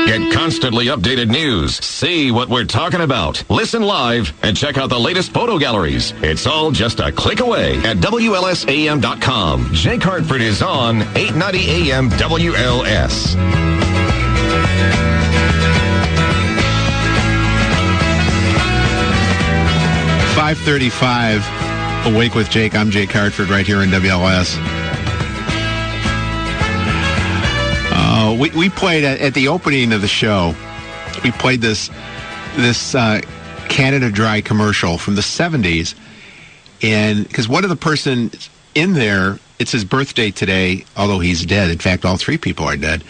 Get constantly updated news. See what we're talking about. Listen live and check out the latest photo galleries. It's all just a click away at WLSAM.com. Jake Hartford is on 890 AM WLS. .535, Awake with Jake. I'm Jake Hartford right here in WLS. We played at the opening of the show. We played this Canada Dry commercial from the 70s, and because one of the persons in there, it's his birthday today, although he's dead. In fact, all three people are dead.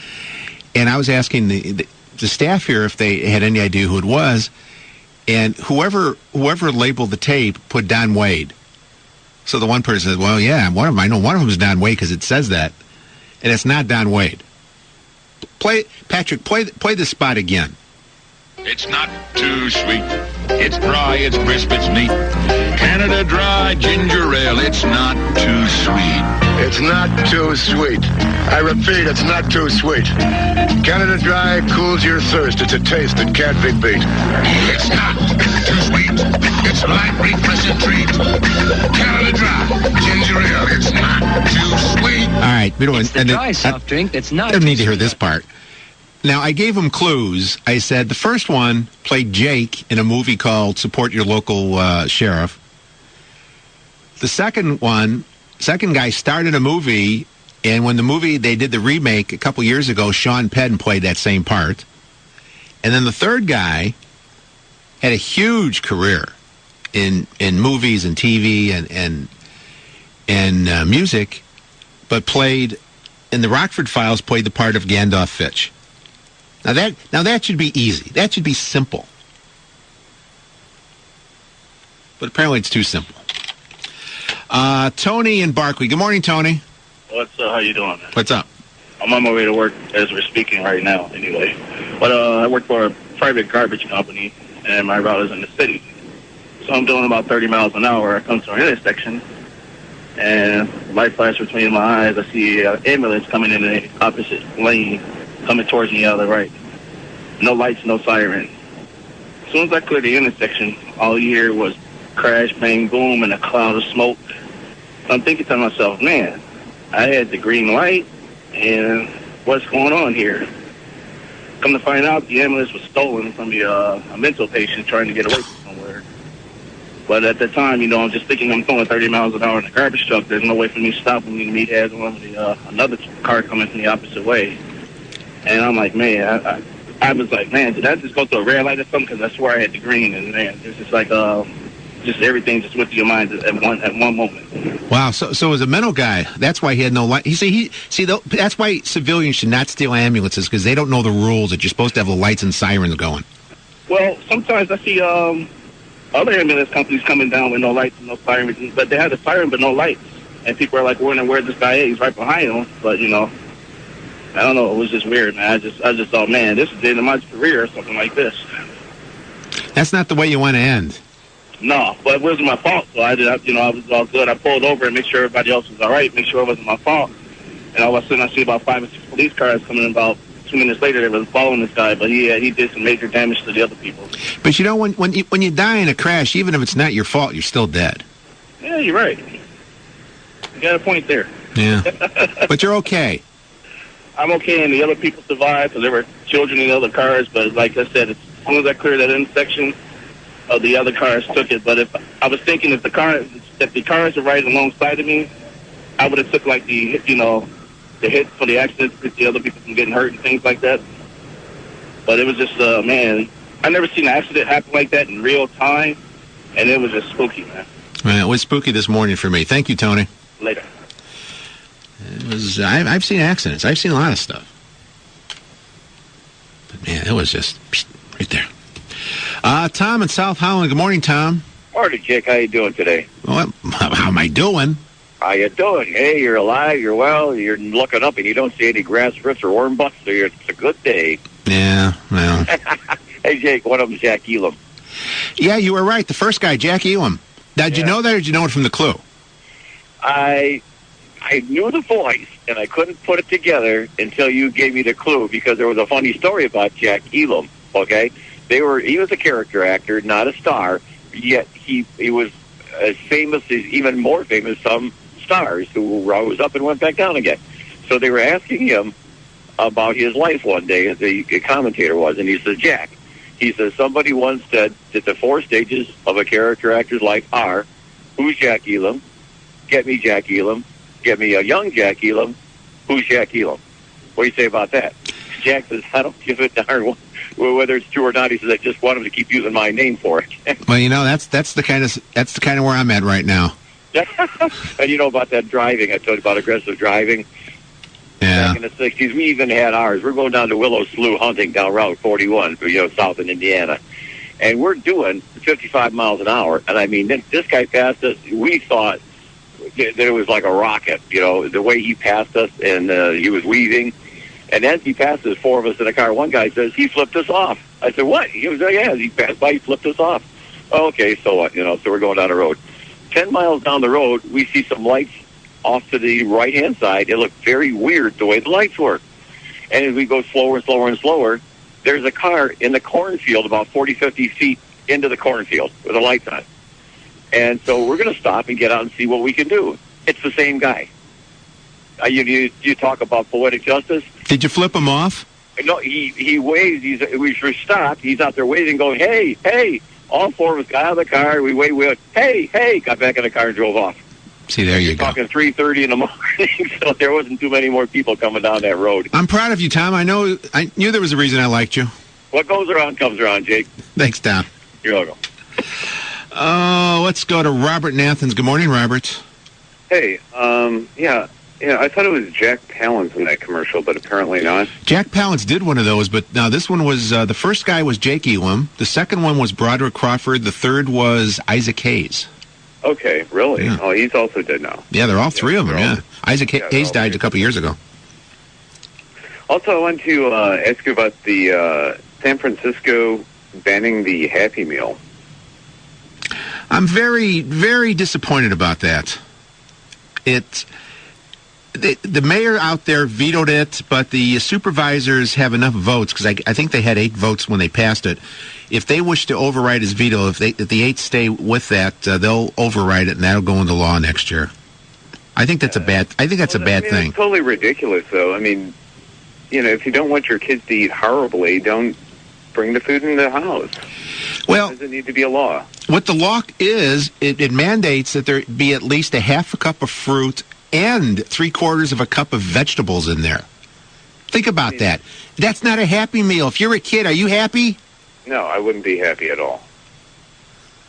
And I was asking the staff here if they had any idea who it was, and whoever labeled the tape put Don Wade. So the one person said, "Well, yeah, one of them. I know one of them is Don Wade because it says that, and it's not Don Wade." Patrick, play the spot again. It's not too sweet. It's dry, it's crisp, it's neat. Canada Dry Ginger Ale, it's not too sweet. It's not too sweet. I repeat, it's not too sweet. Canada Dry cools your thirst. It's a taste that can't be beat. It's not too sweet. It's a light, refreshing treat. Canada Dry Ginger Ale, it's not too sweet. All right, we don't. It's the dry soft drink that's not. I don't need to hear this part. Now, I gave him clues. I said the first one played Jake in a movie called Support Your Local Sheriff. The second guy started a movie, and when they did the remake a couple years ago, Sean Penn played that same part. And then the third guy had a huge career in movies and TV and music, but played, in the Rockford Files, played the part of Gandalf Fitch. Now that should be easy. That should be simple. But apparently it's too simple. Tony in Barkley. Good morning, Tony. What's up? How you doing? What's up? I'm on my way to work as we're speaking right now, anyway. But I work for a private garbage company, and my route is in the city. So I'm doing about 30 miles an hour. I come to an intersection, and light flash between my eyes. I see an ambulance coming in the opposite lane, coming towards me out of the right. No lights, no siren. As soon as I cleared the intersection, all you hear was crash, bang, boom, and a cloud of smoke. So I'm thinking to myself, man, I had the green light, and what's going on here? Come to find out, the ambulance was stolen from a mental patient trying to get away from somewhere. But at the time, I'm just thinking I'm going 30 miles an hour in a garbage truck. There's no way for me to stop when me to meet another car coming from the opposite way. And I'm like, man, I was like, man, did I just go through a red light or something? Because I swear I had the green, and man, it's just like, just everything just went through your mind at one moment. Wow. So as a mental guy, that's why he had no light. That's why civilians should not steal ambulances, because they don't know the rules that you're supposed to have the lights and sirens going. Well, sometimes I see other ambulance companies coming down with no lights and no sirens, but they have the siren but no lights, and people are like wondering where this guy is. He's right behind them, but I don't know. It was just weird, man. I just thought, man, this is the end of my career or something like this. That's not the way you want to end. No, but it wasn't my fault. So I was all good. I pulled over and make sure everybody else was all right, make sure it wasn't my fault. And all of a sudden, I see about 5 or 6 police cars coming in. About 2 minutes later, they were following this guy, but he did some major damage to the other people. But when you die in a crash, even if it's not your fault, you're still dead. Yeah, you're right. You got a point there. Yeah, but you're okay. I'm okay, and the other people survived because there were children in the other cars. But like I said, as soon as I cleared that intersection, the other cars took it. But if I was thinking if the cars were right alongside of me, I would have took like the hit for the accident to get the other people from getting hurt and things like that. But it was just man, I never seen an accident happen like that in real time, and it was just spooky, man. It was spooky this morning for me. Thank you, Tony. Later. It was. I've seen accidents. I've seen a lot of stuff. But man, it was just right there. Tom in South Holland. Good morning, Tom. Morning, Jake. How you doing today? Well, how am I doing? How you doing? Hey, you're alive. You're well. You're looking up, and you don't see any grass roots or worm butts, so it's a good day. Yeah, well. Hey, Jake. One of them's Jack Elam. Yeah, you were right. The first guy, Jack Elam. Now, did you know that, or did you know it from the clue? I knew the voice, and I couldn't put it together until you gave me the clue, because there was a funny story about Jack Elam, okay? He was a character actor, not a star, yet he was as famous, even more famous, some stars who rose up and went back down again. So they were asking him about his life one day, the commentator was, and he said, Jack, he says, somebody once said that the 4 stages of a character actor's life are, who's Jack Elam? Get me Jack Elam. Get me a young Jack Elam. Who's Jack Elam? What do you say about that? Jack says, I don't give a darn whether it's true or not. He says, I just want him to keep using my name for it. Well, that's the kind of where I'm at right now. And you know about that driving? I told you about aggressive driving. Yeah. Back in the 60s, we even had ours. We're going down to Willow Slough hunting down Route 41, south in Indiana. And we're doing 55 miles an hour. And I mean, this guy passed us. We thought that it was like a rocket, the way he passed us, and he was weaving. And as he passes 4 of us in a car, one guy says, he flipped us off. I said, what? He was like, yeah, he passed by, he flipped us off. Okay, so what? So we're going down the road. 10 miles down the road, we see some lights off to the right-hand side. It looked very weird the way the lights were. And as we go slower and slower and slower, there's a car in the cornfield about 40, 50 feet into the cornfield with the lights on. And so we're going to stop and get out and see what we can do. It's the same guy. You talk about poetic justice. Did you flip him off? No, he waves. We stopped. He's out there waving, going, hey, hey. All 4 of us got out of the car. We waved, hey, hey, got back in the car and drove off. See, there you go. Talking 3:30 in the morning, so there wasn't too many more people coming down that road. I'm proud of you, Tom. I knew there was a reason I liked you. What goes around comes around, Jake. Thanks, Tom. You're welcome. Let's go to Robert in Athens. Good morning, Robert. Hey, yeah, I thought it was Jack Palance in that commercial, but apparently not. Jack Palance did one of those, but now this one was, the first guy was Jake Elam. The second one was Broderick Crawford. The third was Isaac Hayes. Okay, really? Yeah. Oh, he's also dead now. Yeah, they're all 3 of them, yeah. Isaac Hayes died a couple years ago. Also, I want to ask you about the San Francisco banning the Happy Meal. I'm very, very disappointed about that. The mayor out there vetoed it, but the supervisors have enough votes, because I think they had 8 votes when they passed it. If they wish to override his veto, if the 8 stay with that, they'll override it, and that'll go into law next year. I think that's a bad thing. It's totally ridiculous, though. I mean, if you don't want your kids to eat horribly, don't bring the food in the house. Well, does it need to be a law? What the law is, it mandates that there be at least a half a cup of fruit and 3/4 of a cup of vegetables in there. Think about that. That's not a Happy Meal. If you're a kid, are you happy? No, I wouldn't be happy at all.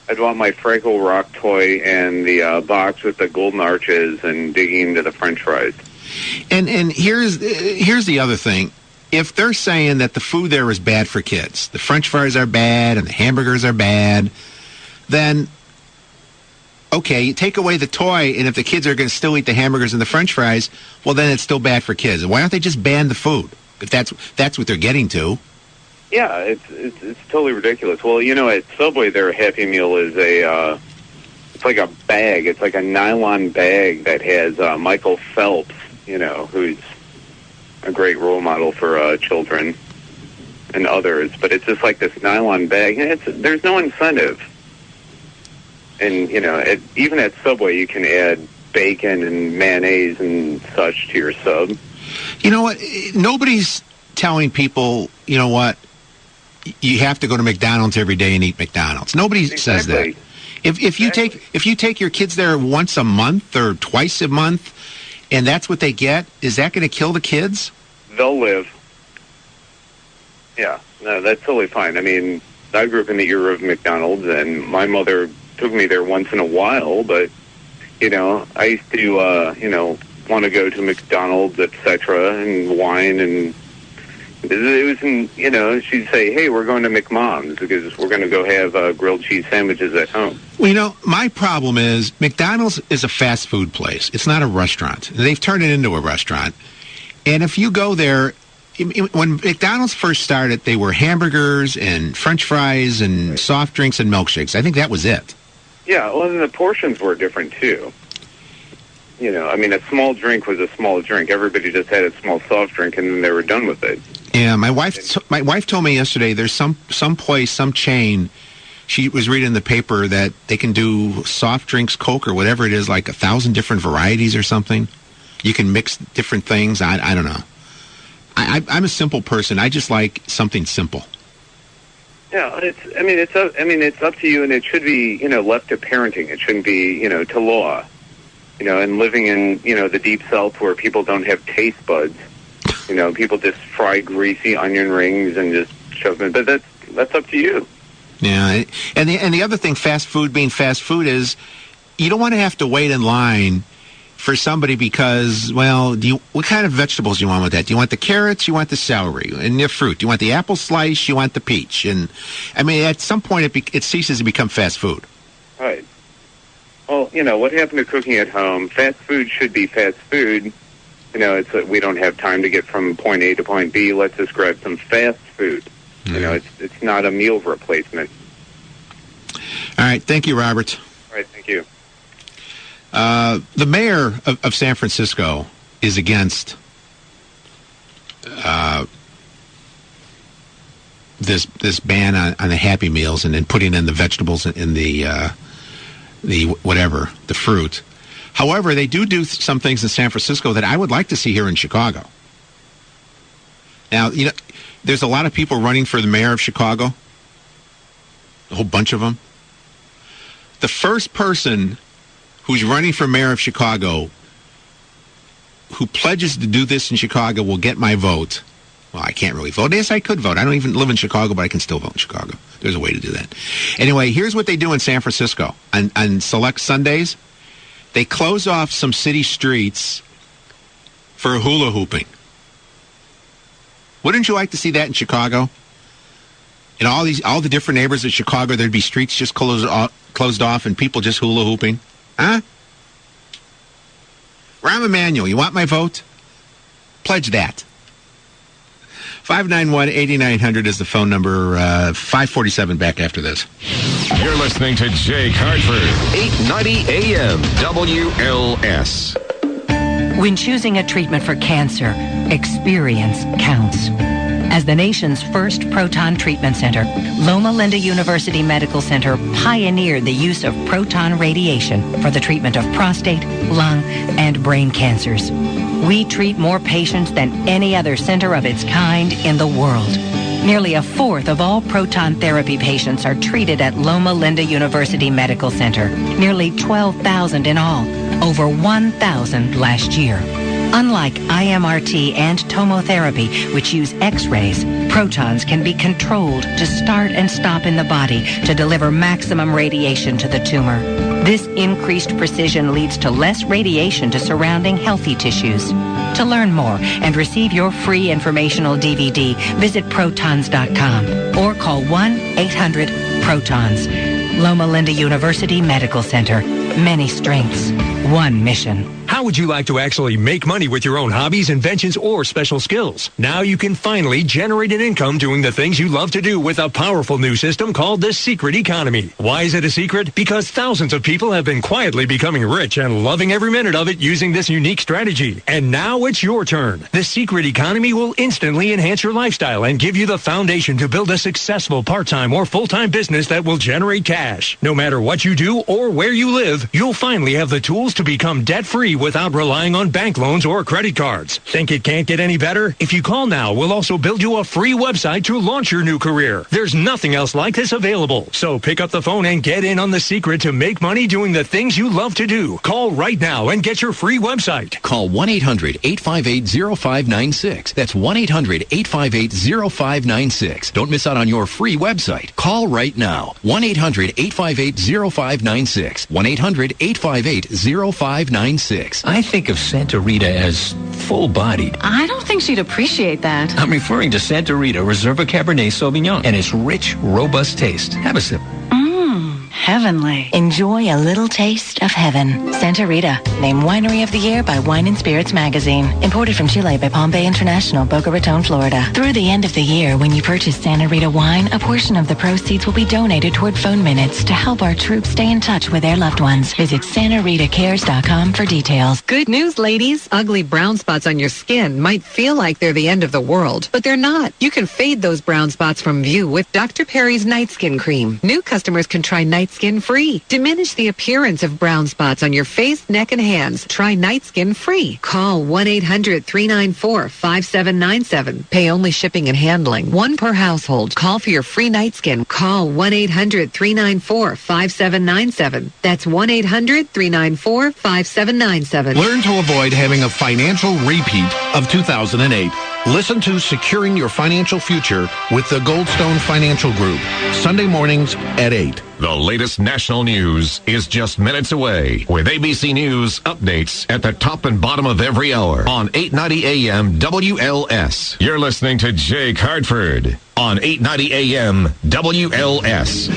I'd want my Fraggle Rock toy and the box with the golden arches and digging into the French fries. And here's the other thing. If they're saying that the food there is bad for kids, the French fries are bad and the hamburgers are bad, then okay, you take away the toy, and if the kids are going to still eat the hamburgers and the French fries, well, then it's still bad for kids. Why don't they just ban the food? If that's what they're getting to. Yeah, it's totally ridiculous. Well, at Subway, their Happy Meal is it's like a bag. It's like a nylon bag that has Michael Phelps, who's a great role model for children and others. But it's just like this nylon bag. There's no incentive. And, even at Subway, you can add bacon and mayonnaise and such to your sub. You know what? Nobody's telling people, you have to go to McDonald's every day and eat McDonald's. Nobody says that. If you take your kids there once a month or twice a month, and that's what they get, is that going to kill the kids? They'll live. Yeah, no, that's totally fine. I mean, I grew up in the era of McDonald's, and my mother took me there once in a while, but, I used to, want to go to McDonald's, etc., and wine, and it was she'd say, hey, we're going to McMom's because we're going to go have grilled cheese sandwiches at home. Well, my problem is McDonald's is a fast food place. It's not a restaurant. They've turned it into a restaurant. And if you go there, when McDonald's first started, they were hamburgers and French fries and soft drinks and milkshakes. I think that was it. Yeah, well, and the portions were different, too. You know, I mean, a small drink was a small drink. Everybody just had a small soft drink, and then they were done with it. Yeah, my wife told me yesterday there's some place, some chain. She was reading in the paper that they can do soft drinks, Coke, or whatever it is, like 1,000 different varieties or something. You can mix different things. I don't know. I'm a simple person. I just like something simple. Yeah, it's up to you, and it should be, you know, left to parenting. It shouldn't be, you know, to law. You know, and living in, you know, the deep south where people don't have taste buds. You know, people just fry greasy onion rings and just shove them. But that's up to you. Yeah, and the other thing, fast food being fast food, is you don't want to have to wait in line for somebody because, well, what kind of vegetables do you want with that? Do you want the carrots? You want the celery? And the fruit? Do you want the apple slice? You want the peach? And, I mean, at some point it ceases to become fast food. Right. Well, you know, what happened to cooking at home? Fast food should be fast food. You know, we don't have time to get from point A to point B. Let's just grab some fast food. You know, it's not a meal replacement. All right. Thank you, Robert. All right. Thank you. The mayor of San Francisco is against this ban on the Happy Meals and then putting in the vegetables in the fruit. However, they do some things in San Francisco that I would like to see here in Chicago. Now, you know, there's a lot of people running for the mayor of Chicago, a whole bunch of them. The first person who's running for mayor of Chicago who pledges to do this in Chicago will get my vote. Well, I can't really vote. Yes, I could vote. I don't even live in Chicago, but I can still vote in Chicago. There's a way to do that. Anyway, here's what they do in San Francisco. On select Sundays, they close off some city streets for hula hooping. Wouldn't you like to see that in Chicago? In all the different neighborhoods of Chicago, there'd be streets just closed off and people just hula hooping. Huh? Rahm Emanuel, you want my vote? Pledge that. 591-8900 is the phone number. 547 back after this. You're listening to Jake Hartford, 890 AM, WLS. When choosing a treatment for cancer, experience counts. As the nation's first proton treatment center, Loma Linda University Medical Center pioneered the use of proton radiation for the treatment of prostate, lung, and brain cancers. We treat more patients than any other center of its kind in the world. Nearly a fourth of all proton therapy patients are treated at Loma Linda University Medical Center. Nearly 12,000 in all, over 1,000 last year. Unlike IMRT and tomotherapy, which use X-rays, protons can be controlled to start and stop in the body to deliver maximum radiation to the tumor. This increased precision leads to less radiation to surrounding healthy tissues. To learn more and receive your free informational DVD, visit protons.com or call 1-800-PROTONS. Loma Linda University Medical Center. Many strengths, one mission. How would you like to actually make money with your own hobbies, inventions, or special skills? Now you can finally generate an income doing the things you love to do with a powerful new system called the Secret Economy. Why is it a secret? Because thousands of people have been quietly becoming rich and loving every minute of it using this unique strategy. And now it's your turn. The Secret Economy will instantly enhance your lifestyle and give you the foundation to build a successful part-time or full-time business that will generate cash. No matter what you do or where you live, you'll finally have the tools to become debt-free without relying on bank loans or credit cards. Think it can't get any better? If you call now, we'll also build you a free website to launch your new career. There's nothing else like this available. So pick up the phone and get in on the secret to make money doing the things you love to do. Call right now and get your free website. Call 1-800-858-0596. That's 1-800-858-0596. Don't miss out on your free website. Call right now. 1-800-858-0596. 1-800-858-0596. I think of Santa Rita as full-bodied. I don't think she'd appreciate that. I'm referring to Santa Rita Reserva Cabernet Sauvignon and its rich, robust taste. Have a sip. heavenly. Enjoy a little taste of heaven. Santa Rita, named Winery of the Year by Wine and Spirits Magazine. Imported from Chile by Palm Bay International, Boca Raton, Florida. Through the end of the year, when you purchase Santa Rita wine, a portion of the proceeds will be donated toward phone minutes to help our troops stay in touch with their loved ones. Visit SantaRitaCares.com for details. Good news, ladies. Ugly brown spots on your skin might feel like they're the end of the world, but they're not. You can fade those brown spots from view with Dr. Perry's Night Skin Cream. New customers can try Night Skin free. Diminish the appearance of brown spots on your face, neck, and hands. Try Night Skin free. Call 1-800-394-5797. Pay only shipping and handling. One per household. Call for your free Night Skin. Call 1-800-394-5797. That's 1-800-394-5797. Learn to avoid having a financial repeat of 2008. Listen to Securing Your Financial Future with the Goldstone Financial Group. Sunday mornings at 8. The latest national news is just minutes away with ABC News updates at the top and bottom of every hour on 890 AM WLS. You're listening to Jake Hartford on 890 AM WLS.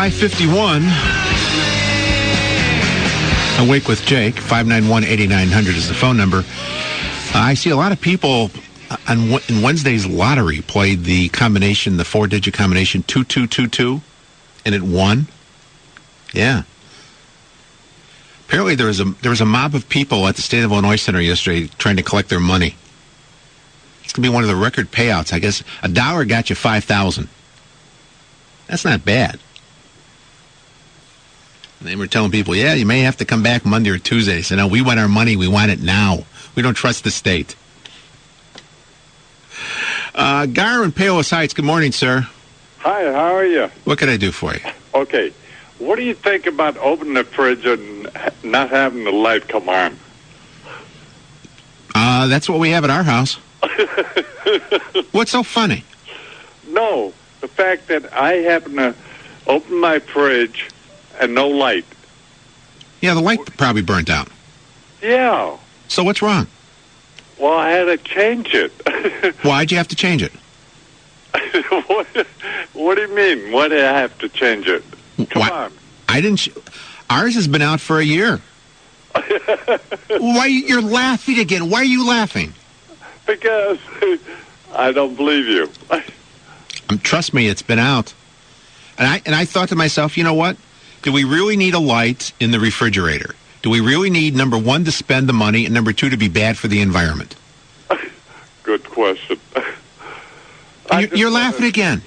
.51. Awake with Jake. 591-8900 is the phone number. I see a lot of people in Wednesday's lottery played the combination, the 4-digit combination 2222, and it won. Yeah. Apparently there was a mob of people at the State of Illinois Center yesterday trying to collect their money. It's going to be one of the record payouts. I guess $1 got you $5,000. That's not bad. And they were telling people, yeah, you may have to come back Monday or Tuesday. They said, no, we want our money. We want it now. We don't trust the state. Gar in Palos Heights, good morning, sir. Hi, how are you? What can I do for you? Okay. What do you think about opening the fridge and not having the light come on? That's what we have at our house. What's so funny? No, the fact that I happen to open my fridge and no light. Yeah, the light probably burnt out. Yeah. So what's wrong? Well, I had to change it. Why'd you have to change it? What do you mean? Why did I have to change it? Come on. I didn't. Ours has been out for a year. Why you're laughing again? Why are you laughing? Because I don't believe you. Trust me, it's been out. And I thought to myself, you know what? Do we really need a light in the refrigerator? Do we really need, number one, to spend the money, and number two, to be bad for the environment? Good question. You're laughing again.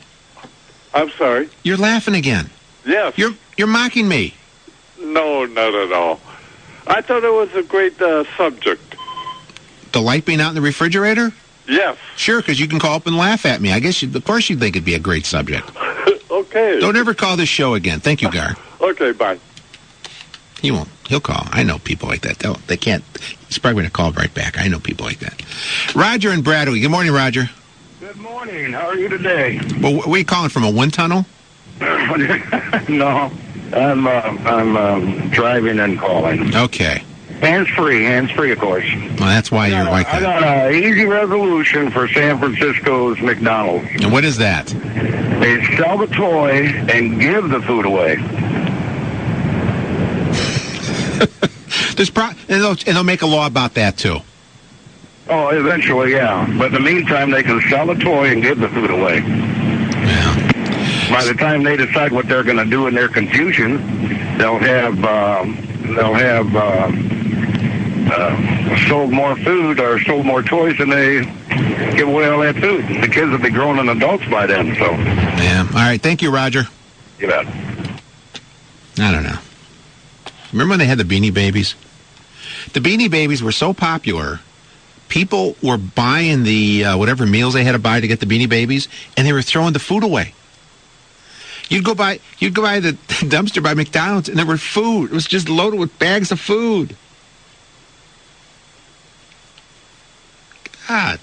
I'm sorry? You're laughing again. Yes. You're mocking me. No, not at all. I thought it was a great subject. The light being out in the refrigerator? Yes. Sure, because you can call up and laugh at me. I guess, of course, you'd think it'd be a great subject. Okay. Don't ever call this show again. Thank you, Gar. Okay, bye. He won't. He'll call. I know people like that. They can't. He's probably going to call right back. I know people like that. Roger in Bradley. Good morning, Roger. Good morning. How are you today? Well, where are you calling from? A wind tunnel? No, I'm driving and calling. Okay. Hands-free, of course. Well, that's why you're like that. I got an easy resolution for San Francisco's McDonald's. And what is that? They sell the toy and give the food away. And they'll make a law about that, too. Oh, eventually, yeah. But in the meantime, they can sell the toy and give the food away. Yeah. By the time they decide what they're going to do in their confusion, they'll have sold more food or sold more toys than they give away all that food. The kids will be grown and adults by then. So. Yeah. All right. Thank you, Roger. You bet. I don't know. Remember when they had the Beanie Babies? The Beanie Babies were so popular, people were buying the whatever meals they had to buy to get the Beanie Babies, and they were throwing the food away. You'd go by the dumpster by McDonald's, and there were food. It was just loaded with bags of food. God.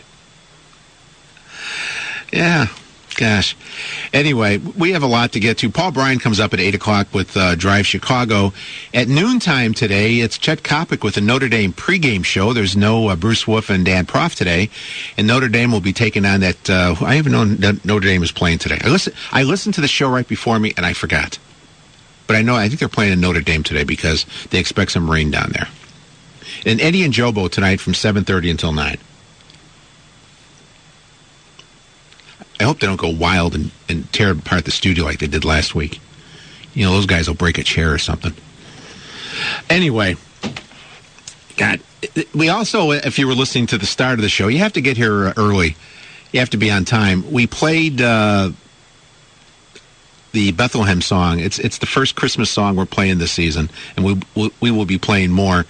Yeah. Gosh. Anyway, we have a lot to get to. Paul Bryan comes up at 8 o'clock with Drive Chicago. At noontime today, it's Chet Kopic with the Notre Dame pregame show. There's no Bruce Wolf and Dan Proft today. And Notre Dame will be taking on that. I even know that Notre Dame is playing today. I listened to the show right before me, and I forgot. But I think they're playing in Notre Dame today because they expect some rain down there. And Eddie and Jobo tonight from 7:30 until 9. I hope they don't go wild and tear apart the studio like they did last week. You know, those guys will break a chair or something. Anyway, God, we also, if you were listening to the start of the show, you have to get here early. You have to be on time. We played the Bethlehem song. It's the first Christmas song we're playing this season, and we will be playing more.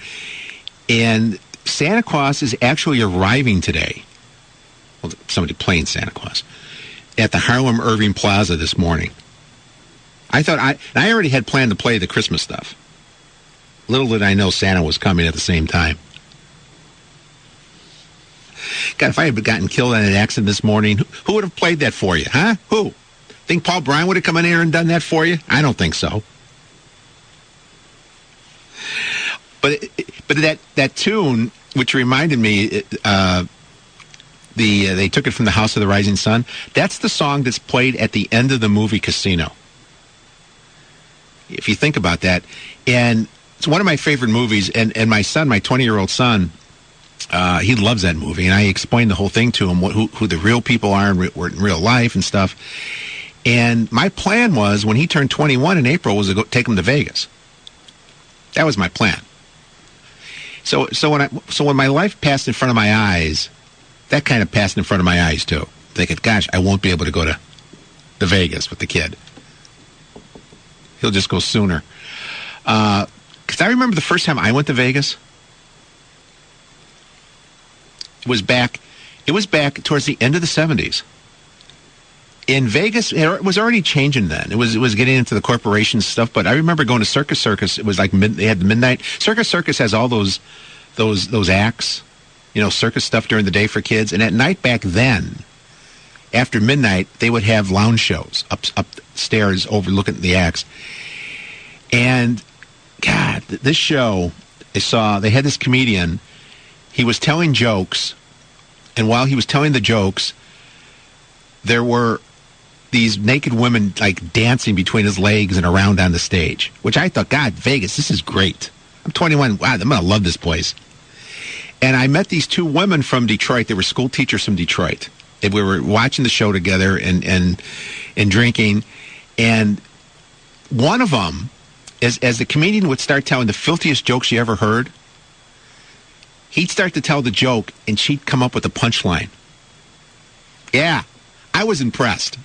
And Santa Claus is actually arriving today. Well, somebody playing Santa Claus at the Harlem Irving Plaza this morning. I already had planned to play the Christmas stuff. Little did I know Santa was coming at the same time. God, if I had gotten killed in an accident this morning, who would have played that for you, huh? Who? Think Paul Bryan would have come in here and done that for you? I don't think so. But that tune, which reminded me, they took it from the House of the Rising Sun. That's the song that's played at the end of the movie Casino. If you think about that, and it's one of my favorite movies. And my son, my 20-year-old son, he loves that movie. And I explained the whole thing to him, who the real people are in real life and stuff. And my plan was, when he turned 21 in April, was to go take him to Vegas. That was my plan. So when my life passed in front of my eyes, that kind of passed in front of my eyes too. Thinking, gosh, I won't be able to go to Vegas with the kid. He'll just go sooner. Because I remember the first time I went to Vegas. It was back towards the end of the 70s. In Vegas, it was already changing then. It was getting into the corporation stuff. But I remember going to Circus Circus. It was like they had the midnight. Circus Circus has all those acts, you know, circus stuff during the day for kids. And at night back then, after midnight, they would have lounge shows upstairs overlooking the acts. And God, this show, they had this comedian. He was telling jokes, and while he was telling the jokes, there were these naked women like dancing between his legs and around on the stage, which I thought, God, Vegas, this is great. I'm 21. Wow, I'm going to love this place. And I met these two women from Detroit. They were school teachers from Detroit. And we were watching the show together and drinking. And one of them, as the comedian would start telling the filthiest jokes you ever heard, he'd start to tell the joke, and she'd come up with a punchline. Yeah, I was impressed.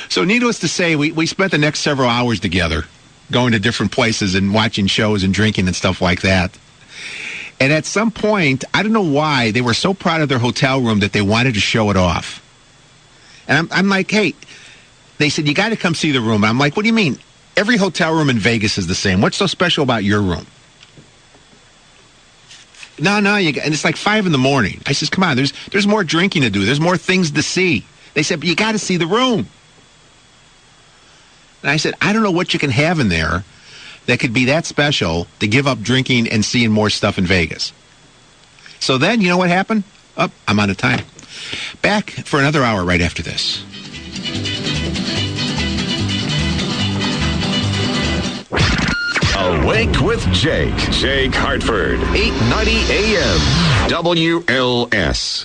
So needless to say, we spent the next several hours together, going to different places and watching shows and drinking and stuff like that. And at some point, I don't know why, they were so proud of their hotel room that they wanted to show it off. And I'm like, hey, they said, you got to come see the room. And I'm like, what do you mean? Every hotel room in Vegas is the same. What's so special about your room? No, and it's like 5 in the morning. I says, come on, there's more drinking to do. There's more things to see. They said, but you got to see the room. And I said, I don't know what you can have in there that could be that special to give up drinking and seeing more stuff in Vegas. So then, you know what happened? Oh, I'm out of time. Back for another hour right after this. Awake with Jake Hartford, 890 AM, WLS.